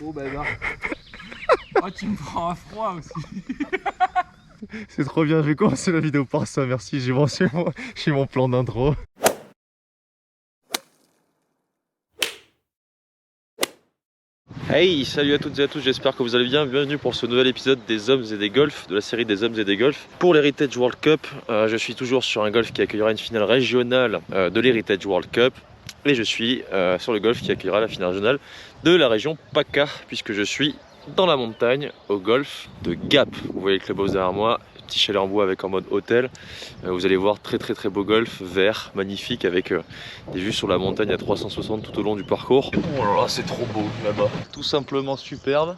Oh bah là. Oh, tu me prends à froid aussi. C'est trop bien, je vais commencer la vidéo par ça, merci, j'ai mon plan d'intro. Hey, salut à toutes et à tous, j'espère que vous allez bien. Bienvenue pour ce nouvel épisode des hommes et des golfs, de la série des hommes et des golfs. Pour l'Heritage World Cup, je suis toujours sur un golf qui accueillera une finale régionale de l'Heritage World Cup. Et je suis sur le golf qui accueillera la finale régionale de la région PACA, puisque je suis dans la montagne au golf de Gap. Vous voyez le clubhouse derrière moi, petit chalet en bois avec en mode hôtel. Vous allez voir très beau golf, vert, magnifique, avec des vues sur la montagne à 360 tout au long du parcours. Oh là là, c'est trop beau là-bas, tout simplement superbe.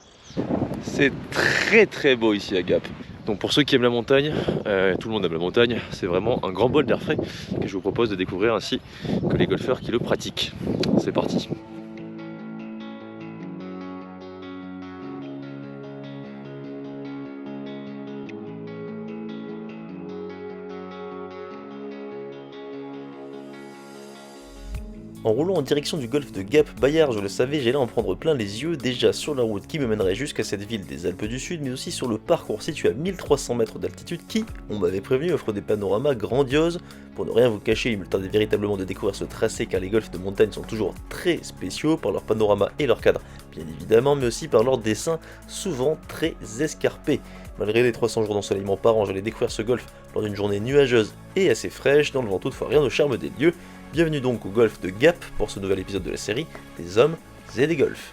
C'est très beau ici à Gap. Donc pour ceux qui aiment la montagne, tout le monde aime la montagne, c'est vraiment un grand bol d'air frais que je vous propose de découvrir ainsi que les golfeurs qui le pratiquent. C'est parti. En roulant en direction du golfe de Gap-Bayard, je le savais, j'allais en prendre plein les yeux, déjà sur la route qui me mènerait jusqu'à cette ville des Alpes du Sud, mais aussi sur le parcours situé à 1300 mètres d'altitude qui, on m'avait prévenu, offre des panoramas grandioses. Pour ne rien vous cacher, il me tardait véritablement de découvrir ce tracé car les golfs de montagne sont toujours très spéciaux par leur panorama et leur cadre, bien évidemment, mais aussi par leur dessin souvent très escarpé. Malgré les 300 jours d'ensoleillement par an, j'allais découvrir ce golf lors d'une journée nuageuse et assez fraîche, dans le vent toutefois rien au charme des lieux. Bienvenue donc au golf de Gap pour ce nouvel épisode de la série des hommes et des golfs.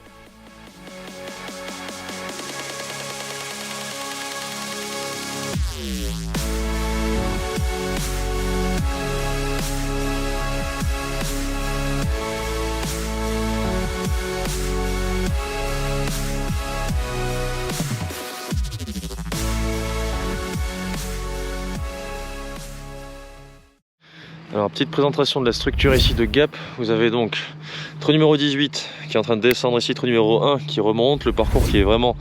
Alors, petite présentation de la structure ici de Gap. Vous avez donc trou numéro 18 qui est en train de descendre ici, trou numéro 1 qui remonte, le parcours qui est vraiment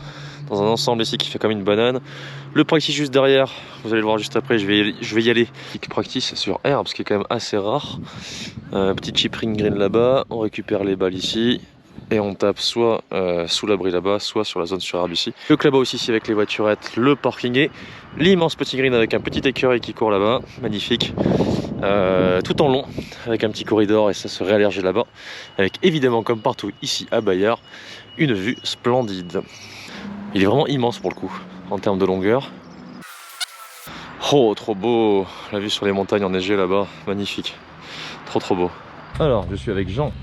dans un ensemble ici qui fait comme une banane. Le practice juste derrière, vous allez le voir juste après, je vais y aller. Practice sur herbe, ce qui est quand même assez rare. Petit chip ring green là-bas, on récupère les balles ici. Et on tape soit sous l'abri là-bas, soit sur la zone sur herbe ici. Le clubhouse ici avec les voiturettes, le parking et l'immense petit green avec un petit écureuil qui court là-bas, magnifique. Tout en long, avec un petit corridor et ça se réallergit là-bas. Avec évidemment, comme partout ici à Bayard, une vue splendide. Il est vraiment immense pour le coup, en termes de longueur. Oh, trop beau! La vue sur les montagnes enneigées là-bas, magnifique. Trop beau. Alors, je suis avec Jean.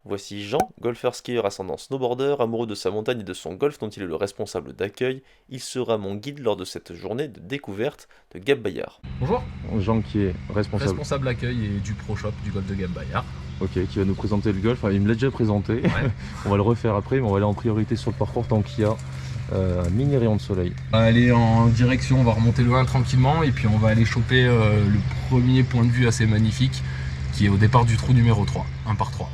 Voici Jean, golfeur skieur ascendant snowboarder, amoureux de sa montagne et de son golf dont il est le responsable d'accueil. Il sera mon guide lors de cette journée de découverte de Gap-Bayard. Bonjour. Jean qui est Responsable accueil et du pro shop du golf de Gap-Bayard. Ok, qui va nous présenter le golf. Enfin, il me l'a déjà présenté. Ouais. On va le refaire après, mais on va aller en priorité sur le parcours tant qu'il y a un mini rayon de soleil. On va aller en direction, on va remonter le 1 tranquillement et puis on va aller choper le premier point de vue assez magnifique qui est au départ du trou numéro 3, 1 par 3.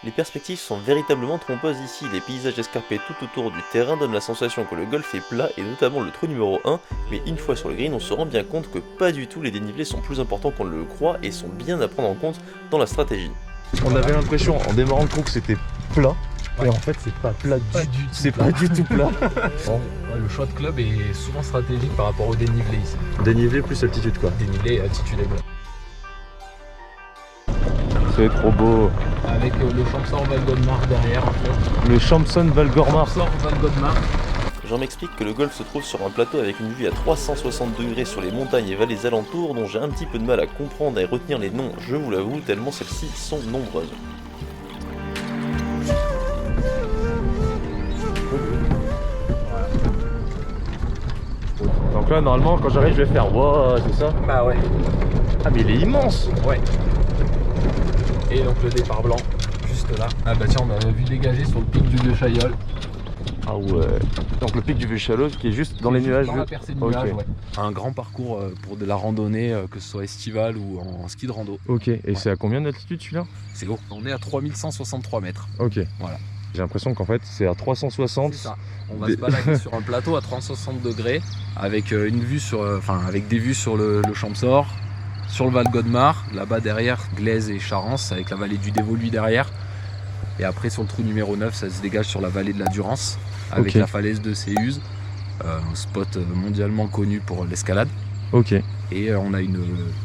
Les perspectives sont véritablement trompeuses ici, les paysages escarpés tout autour du terrain donnent la sensation que le golf est plat et notamment le trou numéro 1, mais une fois sur le green on se rend bien compte que pas du tout, les dénivelés sont plus importants qu'on ne le croit et sont bien à prendre en compte dans la stratégie. On avait l'impression en démarrant le trou que c'était plat, et en fait c'est pas plat du tout plat. Bon. Ouais, le choix de club est souvent stratégique par rapport au dénivelé ici. Dénivelé plus altitude quoi. Dénivelé et altitude égale. C'est trop beau. Avec le Champsaur Val-Godemar derrière en fait. Le Champson Val-Godemar. Jean m'explique que le golf se trouve sur un plateau avec une vue à 360 degrés sur les montagnes et vallées alentours dont j'ai un petit peu de mal à comprendre et retenir les noms, je vous l'avoue, tellement celles-ci sont nombreuses. Donc là normalement quand j'arrive je vais faire wow, c'est ça? Bah ouais. Ah mais il est immense. Ouais. Et donc le départ blanc, juste là. Ah bah tiens, on a vu dégager sur le pic du Vieux Chaillol. Ah ouais. Donc le pic du Vieux Chaillol qui est juste dans les nuages. Dans la percée de nuages, ouais. Un grand parcours pour de la randonnée, que ce soit estivale ou en ski de rando. Ok, et c'est à combien d'altitude celui-là? C'est haut. On est à 3163 mètres. Ok. Voilà. J'ai l'impression qu'en fait c'est à 360. C'est ça. On va se balader sur un plateau à 360 degrés avec une vue sur, avec des vues sur le Champsaur, sur le Val-Godemar, là-bas derrière Glaise et Charence avec la vallée du Dévoluy derrière. Et après sur le trou numéro 9, ça se dégage sur la vallée de la Durance, avec la falaise de Séuse, un spot mondialement connu pour l'escalade. Ok. Et on a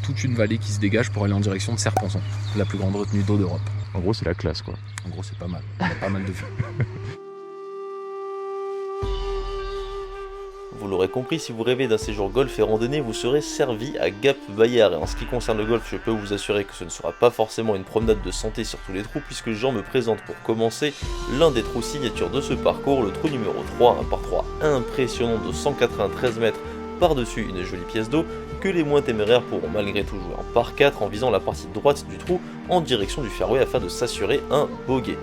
toute une vallée qui se dégage pour aller en direction de Serponçon, la plus grande retenue d'eau d'Europe. En gros, c'est la classe, quoi. En gros, c'est pas mal. Il y a pas mal de vues. Vous l'aurez compris, si vous rêvez d'un séjour golf et randonnée, vous serez servi à Gap-Bayard. Et en ce qui concerne le golf, je peux vous assurer que ce ne sera pas forcément une promenade de santé sur tous les trous, puisque Jean me présente pour commencer l'un des trous signature de ce parcours, le trou numéro 3, un par 3 impressionnant de 193 mètres par-dessus une jolie pièce d'eau, que les moins téméraires pourront malgré tout jouer en par 4 en visant la partie droite du trou en direction du fairway afin de s'assurer un bogey.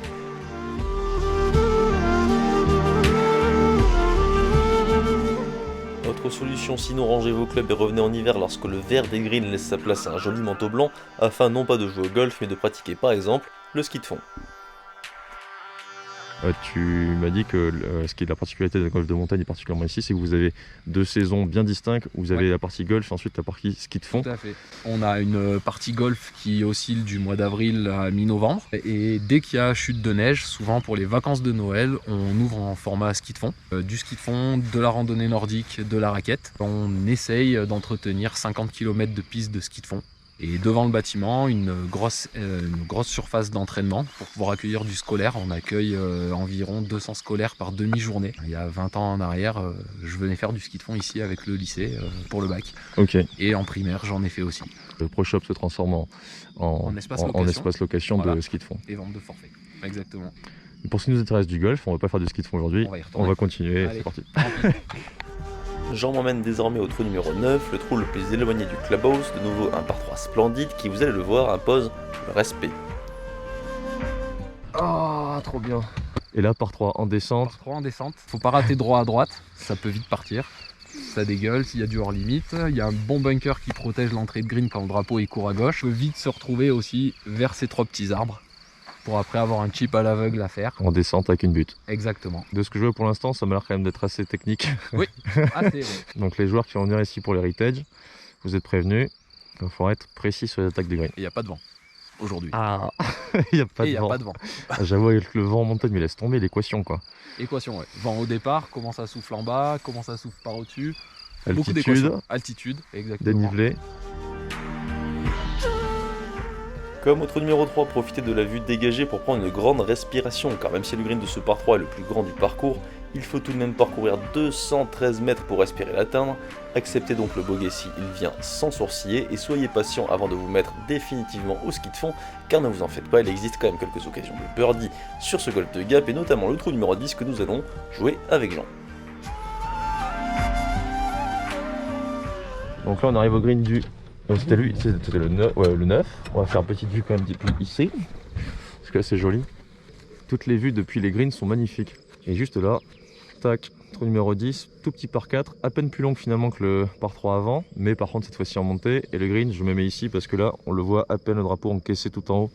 Autre solution, sinon rangez vos clubs et revenez en hiver lorsque le vert des greens laisse sa place à un joli manteau blanc afin non pas de jouer au golf mais de pratiquer par exemple le ski de fond. Tu m'as dit que ce qui est la particularité de la golf de montagne et particulièrement ici, c'est que vous avez deux saisons bien distinctes. Vous avez la partie golf et ensuite la partie ski de fond. Tout à fait. On a une partie golf qui oscille du mois d'avril à mi-novembre. Et dès qu'il y a chute de neige, souvent pour les vacances de Noël, on ouvre en format ski de fond. Du ski de fond, de la randonnée nordique, de la raquette. On essaye d'entretenir 50 km de piste de ski de fond. Et devant le bâtiment, une grosse surface d'entraînement pour pouvoir accueillir du scolaire. On accueille environ 200 scolaires par demi-journée. Il y a 20 ans en arrière, je venais faire du ski de fond ici avec le lycée pour le bac. Ok. Et en primaire, j'en ai fait aussi. Le Pro Shop se transforme en espace location de ski de fond. Et vente de forfait, exactement. Pour ce qui nous intéresse du golf, on va pas faire du ski de fond aujourd'hui. On va continuer, c'est parti. Jean m'emmène désormais au trou numéro 9, le trou le plus éloigné du clubhouse, de nouveau un par 3 splendide qui, vous allez le voir, impose le respect. Ah, trop bien. Et là, par 3 en descente. Par 3 en descente. Faut pas rater droit à droite, ça peut vite partir. Ça dégueule, s'il y a du hors limite. Il y a un bon bunker qui protège l'entrée de green quand le drapeau est court à gauche. On peut vite se retrouver aussi vers ces 3 petits arbres, pour après avoir un chip à l'aveugle à faire. En descente avec une butte. Exactement. De ce que je vois pour l'instant, ça m'a l'air quand même d'être assez technique. Oui, assez. Oui. Donc les joueurs qui vont venir ici pour l'héritage, vous êtes prévenus, il va falloir être précis sur les attaques de green. Il n'y a pas de vent aujourd'hui. Ah, il n'y a pas de vent. Ah, j'avoue, avec le vent en montagne, mais laisse tomber l'équation, quoi. Équation, ouais. Vent au départ, comment ça souffle en bas, comment ça souffle par au-dessus. Altitude. Altitude, exactement. Dénivelé. Comme au trou numéro 3, profitez de la vue dégagée pour prendre une grande respiration, car même si le green de ce par 3 est le plus grand du parcours, il faut tout de même parcourir 213 mètres pour respirer l'atteindre. Acceptez donc le bogey si il vient sans sourciller et soyez patient avant de vous mettre définitivement au ski de fond, car ne vous en faites pas, il existe quand même quelques occasions de birdie sur ce golf de Gap et notamment le trou numéro 10 que nous allons jouer avec Jean. Donc là on arrive au green du... C'était lui, c'était le 9, ouais, le 9. On va faire une petite vue quand même depuis ici, parce que là c'est joli. Toutes les vues depuis les greens sont magnifiques. Et juste là, tac, trou numéro 10, tout petit par 4, à peine plus long finalement que le par 3 avant, mais par contre cette fois-ci en montée. Et le green, je me mets ici parce que là, on le voit à peine le drapeau encaissé tout en haut.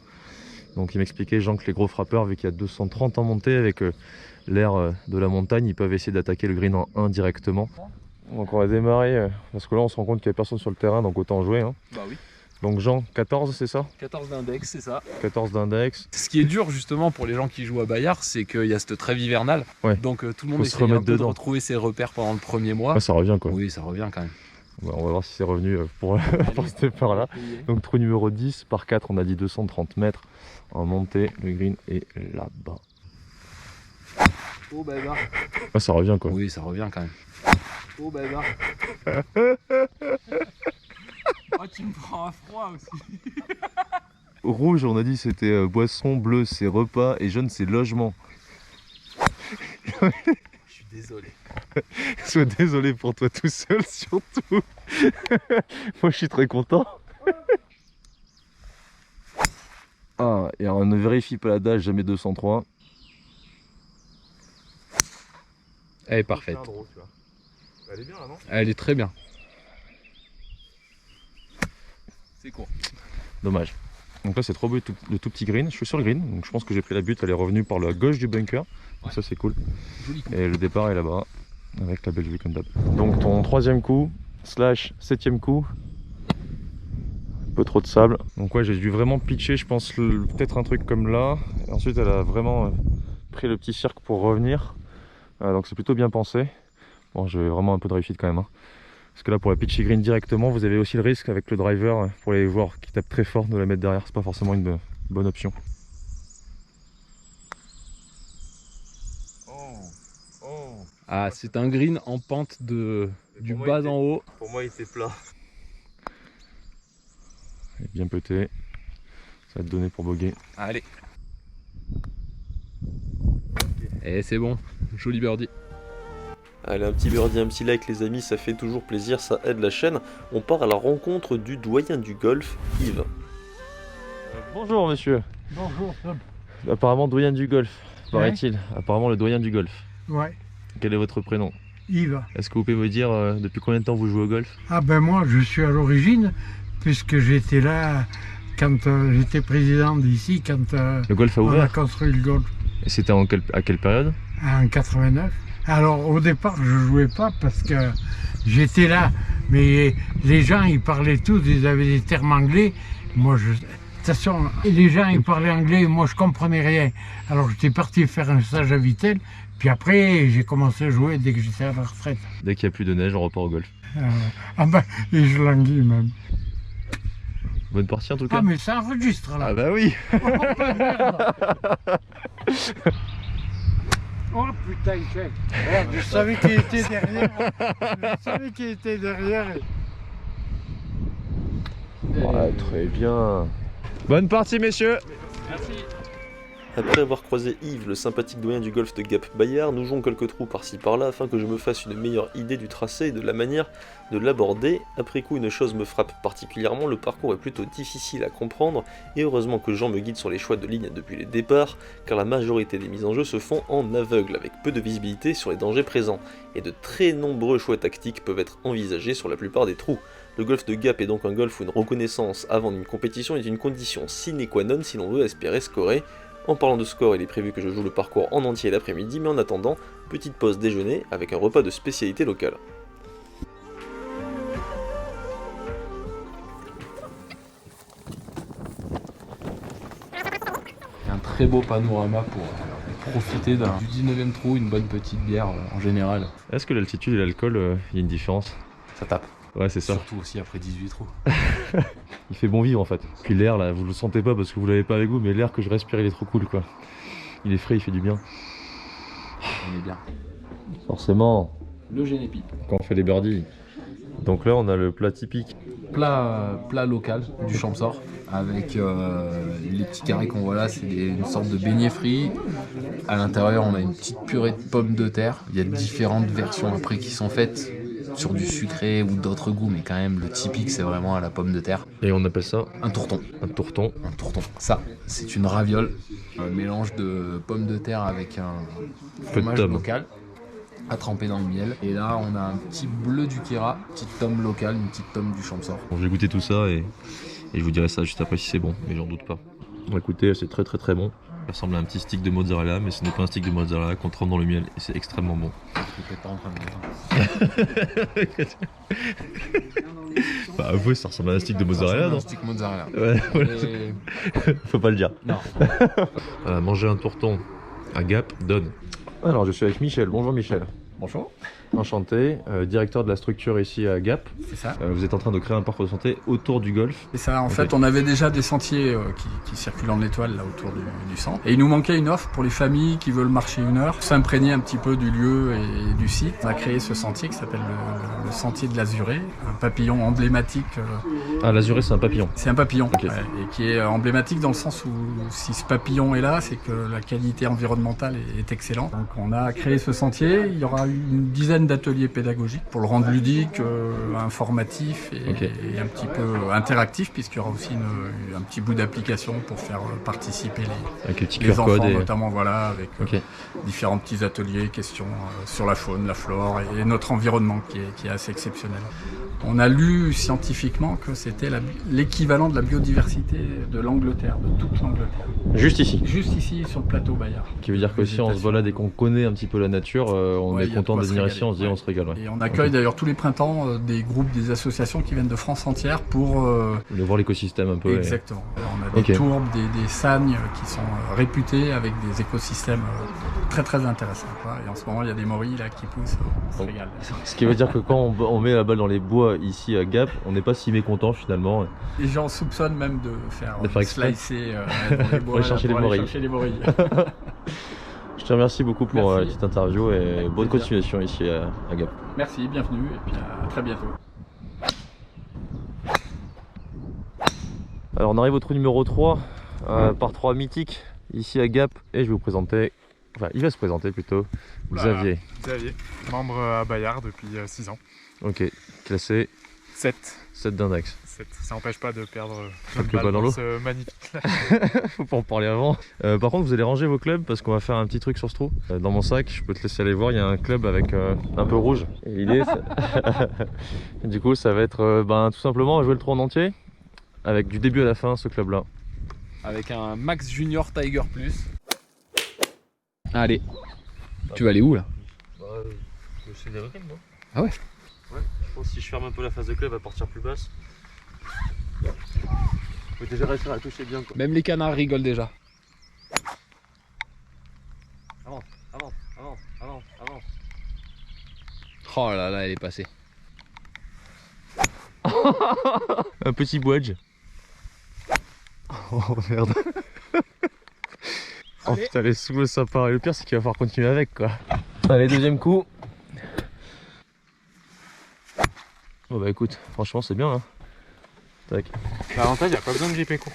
Donc il m'expliquait, Jean, que les gros frappeurs, vu qu'il y a 230 en montée, avec l'air de la montagne, ils peuvent essayer d'attaquer le green en 1 directement. Donc on va démarrer, parce que là on se rend compte qu'il n'y a personne sur le terrain, donc autant jouer. Hein. Bah oui. Donc Jean, 14 c'est ça? 14 d'index, c'est ça. 14 d'index. Ce qui est dur justement pour les gens qui jouent à Bayard, c'est qu'il y a cette trêve hivernale. Ouais. Donc tout le monde se essaie un remettre peu de dedans. retrouver ses repères pendant le premier mois. Ouais, ça revient quoi. Oui, ça revient quand même. Ouais, on va voir si c'est revenu pour ce départ là. Donc trou numéro 10 par 4, on a dit 230 mètres en montée, le green est là-bas. Oh bah bah. Ouais, ça revient quoi. Oui, ça revient quand même. Oh bah bah. Oh, tu me prends à froid aussi. Rouge, on a dit c'était boisson, bleu c'est repas et jaune c'est logement. Je suis désolé. Sois désolé pour toi tout seul surtout. Moi je suis très content. Ah, et alors, ne vérifie pas l'adage, jamais 203. Elle est parfaite. Elle est bien là, non? Elle est très bien. C'est court. Dommage. Donc là c'est trop beau le tout petit green. Je suis sur le green, donc je pense que j'ai pris la butte, elle est revenue par la gauche du bunker. Donc ça c'est cool. Joli coup. Et le départ est là-bas, avec la belle vue comme d'hab. Donc ton troisième coup, / septième coup, peu trop de sable. Donc ouais, j'ai dû vraiment pitcher, je pense, peut-être un truc comme là. Et ensuite, elle a vraiment pris le petit cirque pour revenir. Donc c'est plutôt bien pensé. Bon, j'ai vraiment un peu de réussite quand même. Hein. Parce que là, pour la pitchy green directement, vous avez aussi le risque avec le driver, pour les joueurs qui tapent très fort, de la mettre derrière. C'est pas forcément une bonne option. Ah, c'est un green en pente du bas en haut. Pour moi, il était plat. Il est bien pété. Ça va te donner pour boguer. Allez. Et c'est bon, joli birdie. Allez, un petit birdie, un petit like les amis, ça fait toujours plaisir, ça aide la chaîne. On part à la rencontre du doyen du golf, Yves. Bonjour monsieur. Bonjour Tom. Apparemment doyen du golf, paraît-il. Apparemment le doyen du golf. Ouais, Quel est votre prénom? Yves. Est-ce que vous pouvez me dire depuis combien de temps vous jouez au golf? Ah ben moi je suis à l'origine, puisque j'étais là quand j'étais président d'ici, quand Le golf a on a ouvert? construit le golf Et c'était à quelle période? en 89. Alors au départ je jouais pas parce que j'étais là, mais les gens ils parlaient tous, ils avaient des termes anglais. Moi je... De toute façon, les gens ils parlaient anglais, moi je comprenais rien. Alors j'étais parti faire un stage à Vittel, puis après j'ai commencé à jouer dès que j'étais à la retraite. Dès qu'il n'y a plus de neige, on repart au golf. Ah ben, et je languis même. Bonne partie en tout cas. Ah mais ça enregistre là. Ah bah oui. Oh putain, check. Merde, je savais qu'il était derrière. Je savais qu'il était derrière. Ouais, très bien. Bonne partie messieurs. Après avoir croisé Yves, le sympathique doyen du golf de Gap-Bayard, nous jouons quelques trous par-ci par-là afin que je me fasse une meilleure idée du tracé et de la manière de l'aborder. Après coup, une chose me frappe particulièrement, le parcours est plutôt difficile à comprendre, et heureusement que Jean me guide sur les choix de ligne depuis les départs, car la majorité des mises en jeu se font en aveugle, avec peu de visibilité sur les dangers présents, et de très nombreux choix tactiques peuvent être envisagés sur la plupart des trous. Le golf de Gap est donc un golf où une reconnaissance avant une compétition est une condition sine qua non si l'on veut espérer scorer. En parlant de score, il est prévu que je joue le parcours en entier l'après-midi, mais en attendant, petite pause déjeuner avec un repas de spécialité locale. Un très beau panorama pour profiter du 19e trou, une bonne petite bière en général. Est-ce que l'altitude et l'alcool, il y a une différence? Ça tape. Ouais, c'est ça. Surtout aussi après 18 trous. Il fait bon vivre en fait. Puis l'air là, vous le sentez pas parce que vous l'avez pas avec vous, mais l'air que je respire il est trop cool quoi. Il est frais, il fait du bien. On est bien. Forcément, Le génépi. quand on fait les birdies. Donc là on a le plat typique. Plat local du Champsort avec les petits carrés qu'on voit là, c'est une sorte de beignet frit. À l'intérieur on a une petite purée de pommes de terre. Il y a différentes versions après qui sont faites sur du sucré ou d'autres goûts, mais quand même le typique c'est vraiment à la pomme de terre. Et on appelle ça Un tourton. un tourton. Un tourton. Ça, c'est une raviole. Un mélange de pommes de terre avec un fromage tome. local à tremper dans le miel. Et là, on a un petit bleu du Kira, une petite tome locale, une petite tome du Champsort. Bon, je vais goûter tout ça et je vous dirai ça juste après si c'est bon, mais j'en doute pas. Bon, écoutez, c'est très très très bon. Ça ressemble à un petit stick de mozzarella, mais ce n'est pas un stick de mozzarella qu'on trempe dans le miel et c'est extrêmement bon. Je suis pas en train de dire. Bah avouez, ça ressemble à un stick de mozzarella, non? Un stick mozzarella. Ouais, voilà. Et- Faut pas le dire. Non. Voilà, manger un tourton à Gap donne. Alors je suis avec Michel. Bonjour Michel. Bonjour. Enchanté, directeur de la structure ici à Gap. C'est ça. Vous êtes en train de créer un parcours de santé autour du golf. C'est ça. En Ok. fait, on avait déjà des sentiers qui circulent en étoile là autour du centre. Et il nous manquait une offre pour les familles qui veulent marcher une heure, s'imprégner un petit peu du lieu et du site. On a créé ce sentier qui s'appelle le sentier de l'Azuré, un papillon emblématique. Ah, l'azuré c'est un papillon. C'est un papillon, Ok. ouais, et qui est emblématique dans le sens où si ce papillon est là, c'est que la qualité environnementale est excellente. Donc on a créé ce sentier. Il y aura une dizaine d'ateliers pédagogiques pour le rendre ludique, informatif et, Ok. et un petit peu interactif, puisqu'il y aura aussi un petit bout d'application pour faire participer Avec le petit les QR enfants, code et... notamment voilà, avec Ok. différents petits ateliers, questions sur la faune, la flore et notre environnement qui est assez exceptionnel. On a lu scientifiquement que c'était l'équivalent de la biodiversité de l'Angleterre, de toute l'Angleterre. Juste ici. Juste ici, sur le plateau Bayard. Qui veut dire que si on se balade et qu'on connaît un petit peu la nature, on Ouais, est il y a de content quoi de se venir régaler. ici, on se dit on se régale. Ouais. Et on accueille d'ailleurs tous les printemps des groupes, des associations qui viennent de France entière pour... De voir l'écosystème un peu. Exactement. Alors, on a des tourbes, des sagnes qui sont réputés avec des écosystèmes très très intéressants. Quoi. Et en ce moment, il y a des morilles là, qui poussent, on se régale. Ce qui veut dire que quand on met la balle dans les bois ici à Gap, on n'est pas si mécontent finalement. Les gens soupçonnent même de faire exprès. slicer dans les bois, Pour aller chercher les morilles. Je te remercie beaucoup pour la petite interview et bonne continuation ici à Gap. Merci, bienvenue et puis à très bientôt. Alors on arrive au trou numéro 3, par 3 mythique ici à Gap et je vais vous présenter, enfin il va se présenter plutôt, Xavier. Xavier, membre à Bayard depuis 6 ans. Ok, classé 7 d'index. Ça n'empêche pas de perdre quelques une balle balles dans l'eau. ce magnifique là. Faut pas en parler avant. Par contre vous allez ranger vos clubs parce qu'on va faire un petit truc sur ce trou. Dans mon sac, je peux te laisser aller voir, il y a un club avec un peu rouge. Et l'idée, du coup ça va être tout simplement jouer le trou en entier. Avec du début à la fin ce club là. Avec un Max Junior Tiger Plus. Allez. Tu vas aller où là? C'est des requins, non? Ah ouais? Ouais, je pense que si je ferme un peu la face de club, elle va partir plus basse. Faut déjà réussir à la toucher bien quoi. Même les canards rigolent déjà. Avance. Oh là là, elle est passée. Un petit wedge. Oh merde. Oh putain, les sous ça part. Le pire c'est qu'il va falloir continuer avec quoi. Allez, deuxième coup. Oh bah écoute, franchement c'est bien là. Tac. L'avantage, il n'y a pas besoin de gripper court.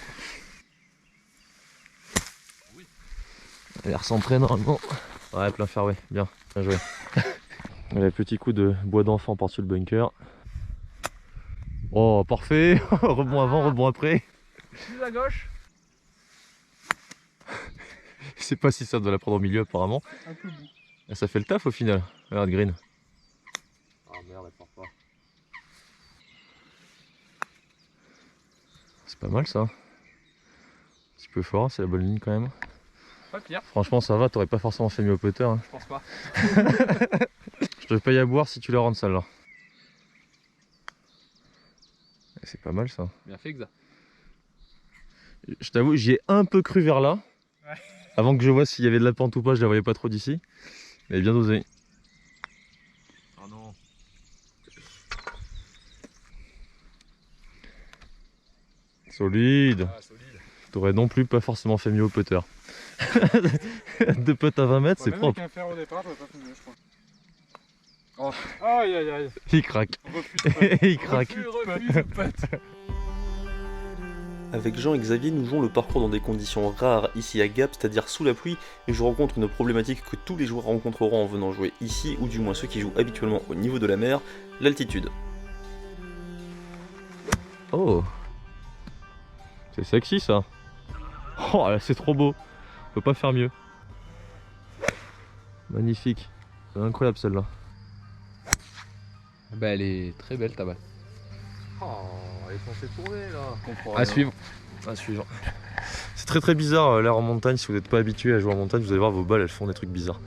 Elle est recentrée normalement. Ouais, plein fairway, bien joué. Allez, petit coup de bois d'enfant par-dessus le bunker. Oh parfait. Rebond avant, rebond après. Plus à gauche. Je sais pas si ça doit la prendre au milieu apparemment. Un peu bout. Et ça fait le taf au final. Regarde green. Ah merde, elle part pas. C'est pas mal ça. Un petit peu fort, c'est la bonne ligne quand même. Pas pire. Franchement ça va, t'aurais pas forcément fait mieux au putter. Hein. Je pense pas. Je te paye à boire si tu la rentres celle-là. C'est pas mal ça. Bien fait, Xa. Je t'avoue, j'y ai un peu cru vers là. Ouais. Avant que je vois s'il y avait de la pente ou pas, je la voyais pas trop d'ici. Mais bien dosé. Oh non. Solide. Ah, solide. T'aurais non plus pas forcément fait mieux au putter. Deux putts à 20 mètres, c'est Même propre. avec un fer au départ, j'aurais pas fait mieux, je crois. Oh. Aïe aïe aïe. Il craque. Refuse Il craque. de putt. Avec Jean et Xavier, nous jouons le parcours dans des conditions rares ici à Gap, c'est-à-dire sous la pluie, et je rencontre une problématique que tous les joueurs rencontreront en venant jouer ici, ou du moins ceux qui jouent habituellement au niveau de la mer, l'altitude. Oh. C'est sexy ça. Oh là, c'est trop beau. On peut pas faire mieux. Magnifique. C'est incroyable celle-là. Bah elle est très belle ta balle. Oh, elle est censée tourner là. À suivre. À suivre. C'est très bizarre l'air en montagne. Si vous n'êtes pas habitué à jouer en montagne, vous allez voir vos balles, elles font des trucs bizarres.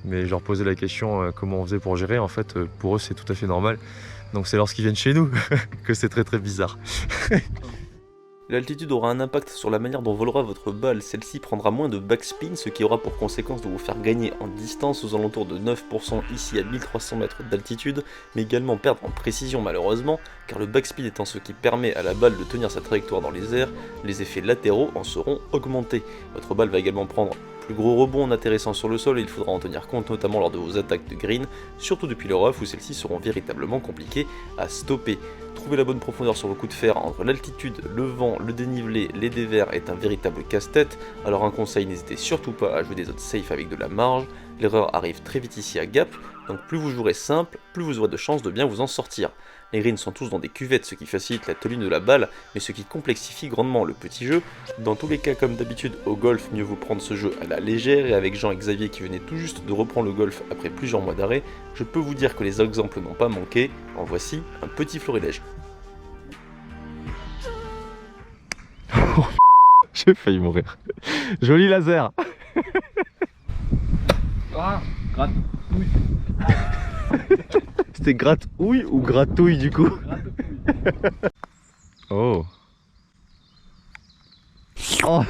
Mais je leur posais la question comment on faisait pour gérer. En fait, pour eux, c'est tout à fait normal. Donc c'est lorsqu'ils viennent chez nous que c'est très bizarre. L'altitude aura un impact sur la manière dont volera votre balle, celle-ci prendra moins de backspin, ce qui aura pour conséquence de vous faire gagner en distance aux alentours de 9% ici à 1300 mètres d'altitude, mais également perdre en précision malheureusement, car le backspin étant ce qui permet à la balle de tenir sa trajectoire dans les airs, les effets latéraux en seront augmentés. Votre balle va également prendre plus gros rebond en atterrissant sur le sol et il faudra en tenir compte notamment lors de vos attaques de green, surtout depuis le rough où celles-ci seront véritablement compliquées à stopper. Trouver la bonne profondeur sur vos coups de fer entre l'altitude, le vent, le dénivelé, les dévers est un véritable casse-tête, alors un conseil, n'hésitez surtout pas à jouer des zones safe avec de la marge, l'erreur arrive très vite ici à Gap, donc plus vous jouerez simple, plus vous aurez de chances de bien vous en sortir. Les greens sont tous dans des cuvettes, ce qui facilite la tenue de la balle, mais ce qui complexifie grandement le petit jeu. Dans tous les cas, comme d'habitude, au golf, mieux vaut prendre ce jeu à la légère, et avec Jean et Xavier qui venaient tout juste de reprendre le golf après plusieurs mois d'arrêt, je peux vous dire que les exemples n'ont pas manqué. En voici un petit florilège. J'ai failli mourir. Joli laser. Ah, gratte. Oui. C'était gratouille ou gratouille du coup? Oh. Oh,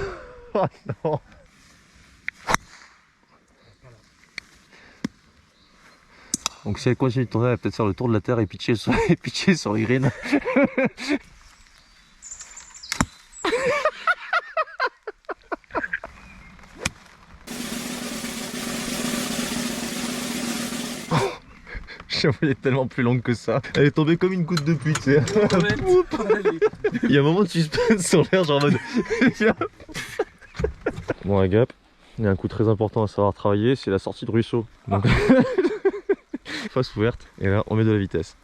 oh non. Donc si elle continue de tourner, elle va peut-être faire le tour de la terre et pitcher sur, pitcher sur les greens. J'avoue, elle est tellement plus longue que ça. Elle est tombée comme une goutte de pluie, tu sais. Il y a un moment de suspense sur l'air, genre en mode... Bon, à Gap, il y a un coup très important à savoir travailler, c'est la sortie de ruisseau. Donc... face ouverte, et là, on met de la vitesse.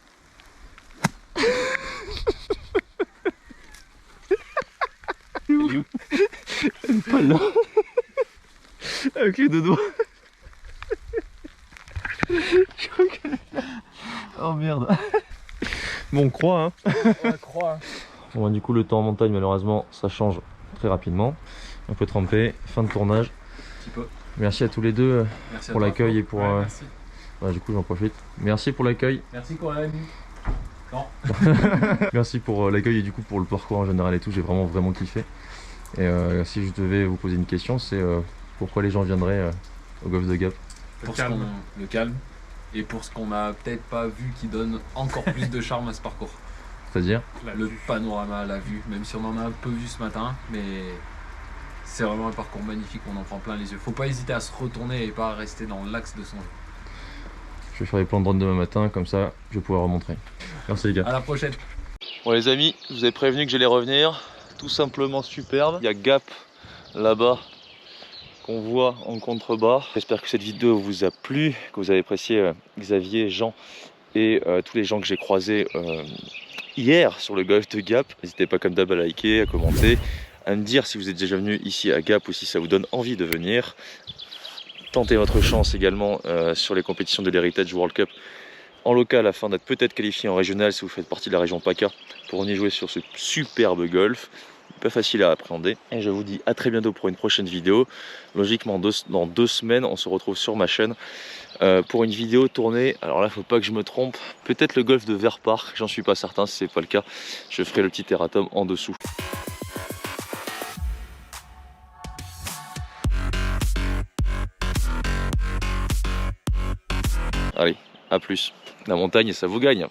Pas là. Avec les deux doigts. Oh merde. Bon, on croit hein. On croit. Bon bah, du coup le temps en montagne malheureusement ça change très rapidement. Un peu trempé, fin de tournage. Un petit peu. Merci à tous les deux Merci pour l'accueil et pour... merci. Bah, du coup j'en profite. Merci pour l'accueil. Merci Corinne. Non. Merci pour l'accueil et du coup pour le parcours en général et tout, j'ai vraiment kiffé. Et si je devais vous poser une question, c'est pourquoi les gens viendraient au golf de Gap? Le calme. Et pour ce qu'on a peut-être pas vu qui donne encore plus de charme à ce parcours. C'est-à-dire Le panorama, la vue, même si on en a un peu vu ce matin, mais c'est vraiment un parcours magnifique, on en prend plein les yeux. Faut pas hésiter à se retourner et pas rester dans l'axe de son jeu. Je vais faire des plans de drone demain matin, comme ça je vais pouvoir remontrer. Merci les gars. À la prochaine. Bon les amis, je vous ai prévenu que j'allais revenir, tout simplement superbe. Il y a Gap là-bas qu'on voit en contrebas. J'espère que cette vidéo vous a plu, que vous avez apprécié Xavier, Jean et tous les gens que j'ai croisés hier sur le golf de Gap. N'hésitez pas comme d'hab à liker, à commenter, à me dire si vous êtes déjà venu ici à Gap ou si ça vous donne envie de venir. Tentez votre chance également sur les compétitions de l'Heritage World Cup en local afin d'être peut-être qualifié en régional si vous faites partie de la région PACA pour venir jouer sur ce superbe golf. Pas facile à appréhender. Et je vous dis à très bientôt pour une prochaine vidéo. Logiquement dans 2 semaines on se retrouve sur ma chaîne pour une vidéo tournée. Alors là faut pas que je me trompe. Peut-être le golf de Verpark, j'en suis pas certain. Si c'est pas le cas, je ferai le petit erratum en dessous. Allez, à plus. La montagne ça vous gagne.